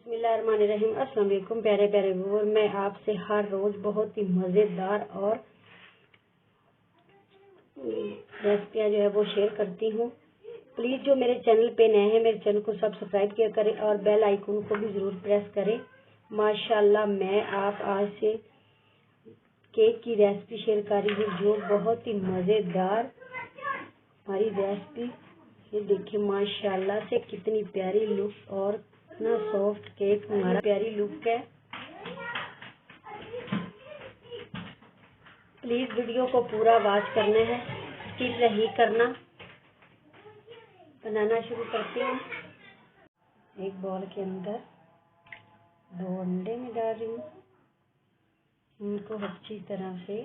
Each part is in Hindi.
बिस्मिल्लाहिर्रहमानिर्रहीम। अस्सलाम वालेकुम प्यारे प्यारे व्यूअर, मैं आपसे हर रोज बहुत ही मज़ेदार और रेसिपियाँ जो है वो शेयर करती हूँ। प्लीज़ जो मेरे चैनल पे नए हैं मेरे चैनल को सब्सक्राइब किया करें और बेल आइकन को भी ज़रूर प्रेस करें। माशाल्लाह मैं आप आज से केक की रेसिपी शेयर कर रही हूँ जो बहुत ही मज़ेदार हमारी रेसिपी। ये देखिए माशाल्लाह से कितनी प्यारी लुक और इतना सॉफ्ट केक हमारा प्यारी लुक है। प्लीज वीडियो को पूरा वॉच करना है, स्किप नहीं करना। बनाना शुरू करते हैं। एक बॉल के अंदर 2 अंडे में डाल रही हूँ। उनको अच्छी तरह से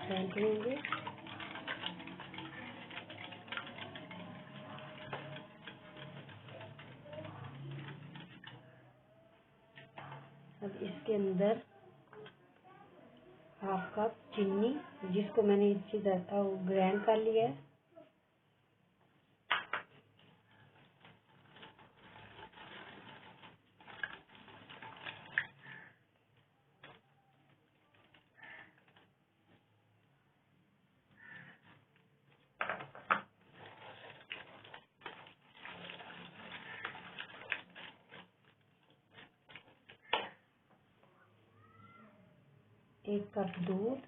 फेंट लेंगे। अब इसके अंदर हाफ कप चीनी, जिसको मैंने अच्छी तरह ग्राइंड कर लिया है, एक कप दूध।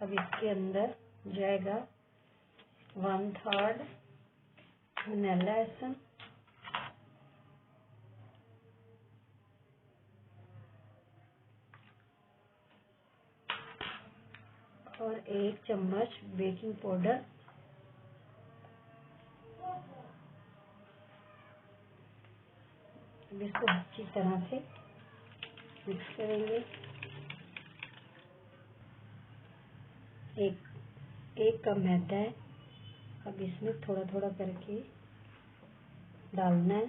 अब इसके अंदर जाएगा 1/3 वनीला एसेंस और 1 चम्मच बेकिंग पाउडर। इसको अच्छी तरह से मिक्स करेंगे। एक कप मैदा है। अब इसमें थोड़ा थोड़ा करके डालना है।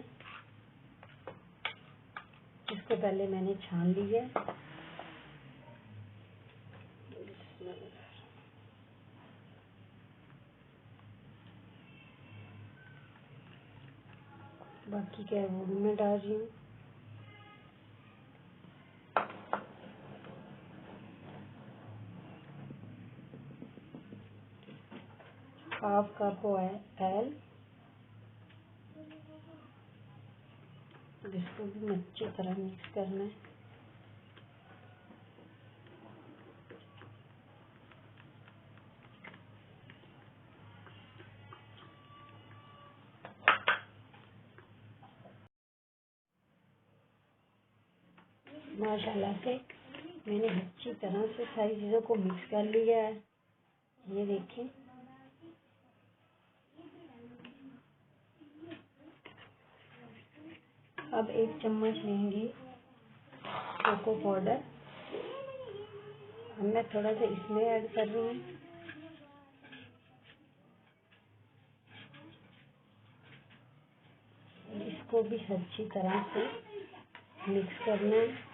इसको पहले मैंने छान लिया है। बाकी क्या वो भी मैं डाल रही हूँ। Half cup oil. इसको भी अच्छी तरह मिक्स करना है। माशाल्लाह से मैंने अच्छी तरह से सारी चीज़ों को मिक्स कर लिया है। ये देखें। अब 1 चम्मच लेंगे कोको पाउडर। अब मैं थोड़ा सा इसमें ऐड कर रही हूँ। इसको भी अच्छी तरह से मिक्स करना है।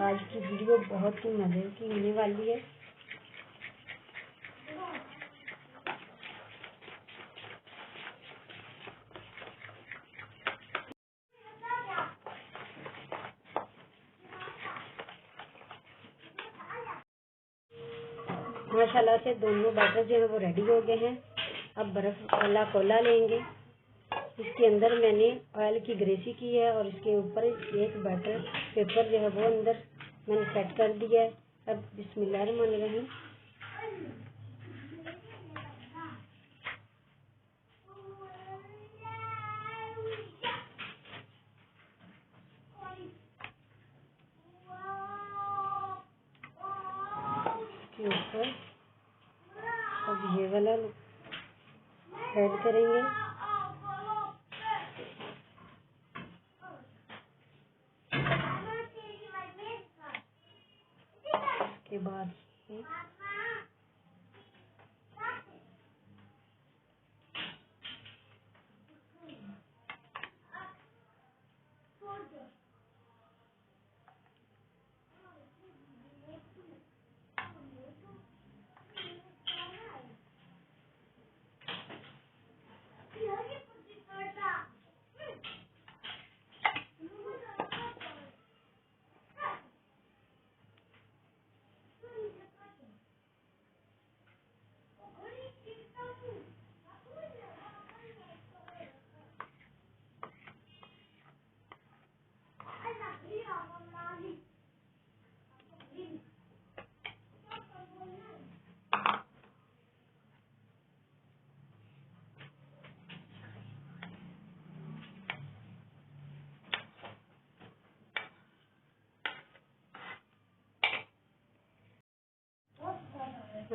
आज की वीडियो बहुत ही मज़े की होने वाली है। माशाल्लाह से दोनों बैटर जो है वो रेडी हो गए हैं। अब बर्फ वाला कोला लेंगे। इसके अंदर मैंने ऑयल की ग्रेसी की है और इसके ऊपर एक बैटर पेपर जो है वो अंदर मैंने सेट कर दिया है। अब बिस्मिल्लाहिर्रहमानिर्रहीम के ऊपर अब ये वाला ऐड करेंगे। के बाद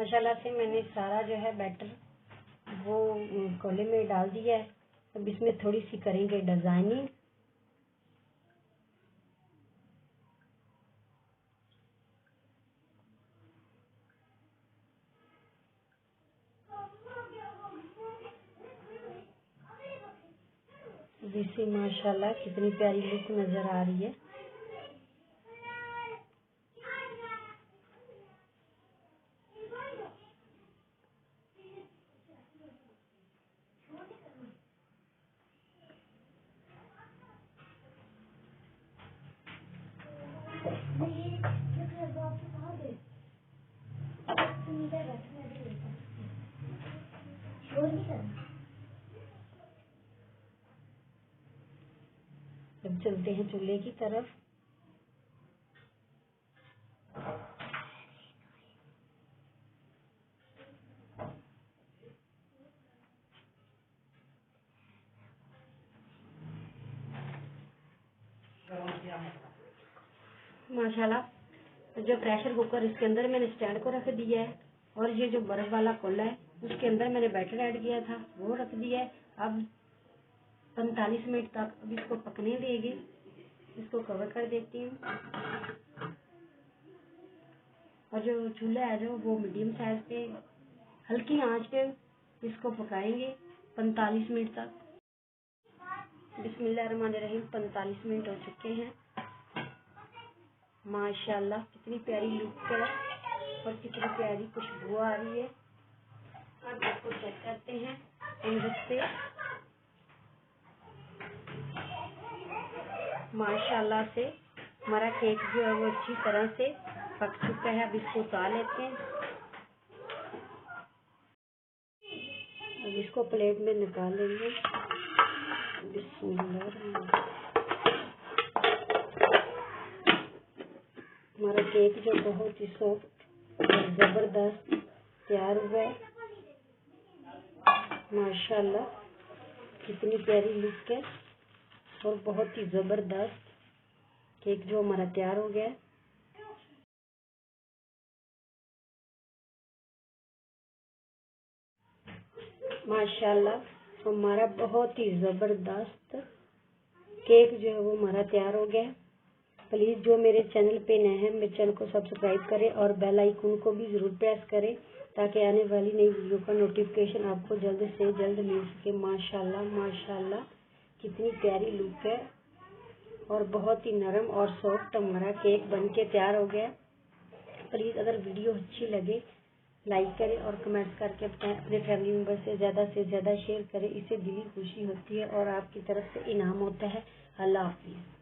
माशाल्लाह से मैंने सारा जो है बैटर वो कोले में डाल दिया है। अब इसमें थोड़ी सी करेंगे डिजाइनिंग। जिससे माशाल्लाह कितनी प्यारी लुक नजर आ रही है। अब चलते हैं चूल्हे की तरफ। माशाल्लाह जो प्रेशर कुकर इसके अंदर मैंने स्टैंड को रख दिया है और ये जो बर्फ वाला कोला है उसके अंदर मैंने बैटर ऐड किया था वो रख दिया है। अब 45 मिनट तक अब इसको पकने देंगे। इसको कवर कर देती हूँ और जो चूल्हा है जो वो मीडियम साइज पे हल्की आंच पे इसको पकाएंगे 45 मिनट तक। बिस्मिल्लाहिर्रहमानिर्रहीम 45 मिनट हो चुके हैं। माशाल्लाह कितनी प्यारी लुक है और कितनी प्यारी खुशबू आ रही है। अब इसको चेक करते हैं अंदर से। माशाल्लाह से हमारा केक जो है वो अच्छी तरह से पक चुका है। अब इसको उतार लेते हैं। अब इसको प्लेट में निकाल लेंगे। बिस्मिल्लाह। हमारा केक जो बहुत ही सॉफ्ट और जबरदस्त तैयार हुआ है। माशाल्लाह कितनी प्यारी लुक है और बहुत ही जबरदस्त केक जो हमारा तैयार हो गया है। माशाल्लाह हमारा बहुत ही जबरदस्त केक जो है वो हमारा तैयार हो गया है। प्लीज जो मेरे चैनल पे नए हैं मेरे चैनल को सब्सक्राइब करें और बेल आइकन को भी जरूर प्रेस करें ताकि आने वाली नई वीडियो का नोटिफिकेशन आपको जल्द से जल्द मिल सके। माशाल्लाह माशाल्लाह कितनी प्यारी लुक है और बहुत ही नरम और सॉफ्ट हमारा केक बन के तैयार हो गया। प्लीज अगर वीडियो अच्छी लगे लाइक करें और कमेंट्स करके बताएं। अपने फैमिली मेंबर से ज्यादा शेयर करें। इससे दिली खुशी होती है और आपकी तरफ से इनाम होता है। अल्लाह हाफिज।